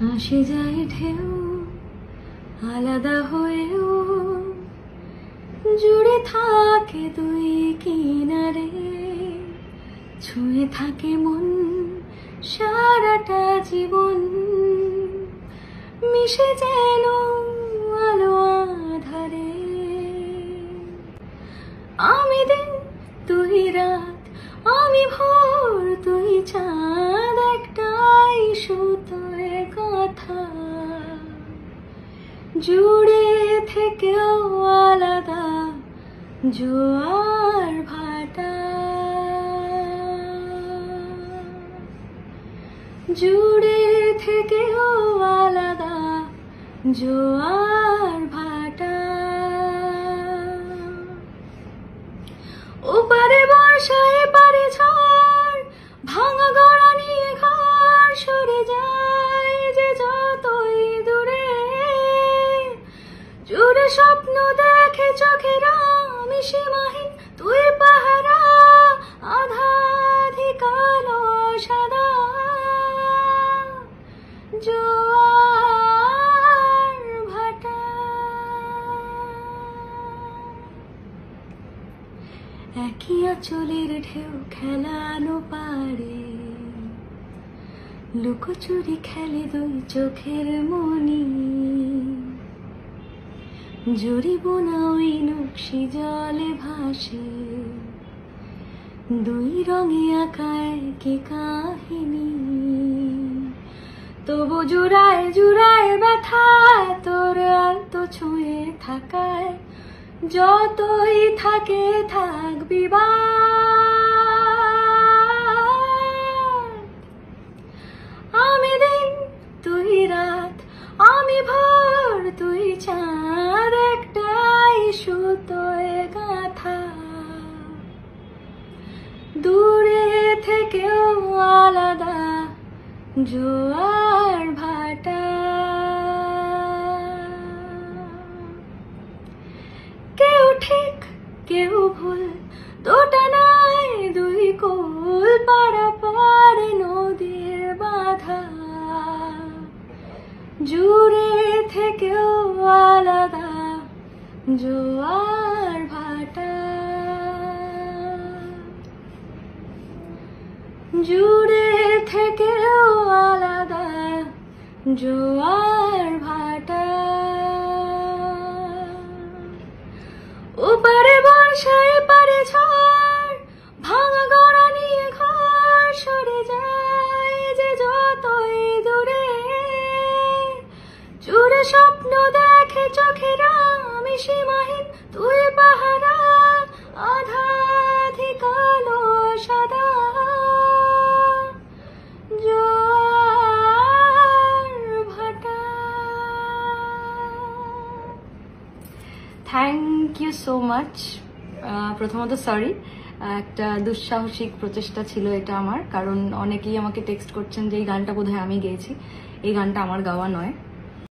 আসে যায় ঢেউ আলাদা হয়েও, জুড়ে থাকে দুই কিনারে, ছুঁয়ে থাকে মন সারাটা জীবন, মিশে যেন আলো আধারে। আমি দিন তুই রাত, আমি ভোর তুই চাঁদ, একটাই সুতোয় কথা, জুড়ে থেকেও আলাদা জোয়ার ভাটা, জুড়ে থেকেও আলাদা জোয়ার ভাটা। ওপারে বর্ষা এপারে ঝড়, ভাঙা গড়া নিয়ে ঘর সরে যায় যে যতই দূরে, জুড়ে স্বপ্ন দেখে চোখের আমি সীমাহীন, তুই পাহারা আধা কালো সাদা জোয়ার ভাটা। একই আঁচলের ঢেউ খেলানো পারে, লুকোচুরি খেলে দুই চোখের মনি, জড়িব না ওই নকশি জলে ভাসে, দুই রঙে আঁকায় কি কাহিনী, তবু জুড়ায় জুড়ায় ব্যথা তোর আলতো ছুঁয়ে থাকায়, যতই থাকে থাকবি বা। আমি দিন তুই রাত, আমি ভোর তুই চাঁদ, একটাই সুতোয় গাঁথা, দূরে থেকেও আলাদা জোয়ার ভাটা। কেউ ঠিক কেউ ভুল, দুটা নাই দুই কুল, পারাপারে নদীর বাধা, জুড়ে থেকেও আলাদা জোয়ার ভাটা, জুড়ে থেকেও আলাদা জোয়ার ভাটা। ওপারে বর্ষা এপারে ঝড়, ভাঙা গড়া নিয়ে ঘর সরে যায় যে যতই দূরে, জুড়ে স্বপ্ন দেখে চোখের আমি সীমাহীন, তুই পাহারা আধা কালো সাদা জোয়ার ভাটা। Thank you so much. প্রথমত সরি, একটা দুঃসাহসিক প্রচেষ্টা ছিল এটা আমার, কারণ অনেকেই আমাকে টেক্সট করছেন যে এই গানটা বোধহয় আমি গেয়েছি। এই গানটা আমার গাওয়া নয়।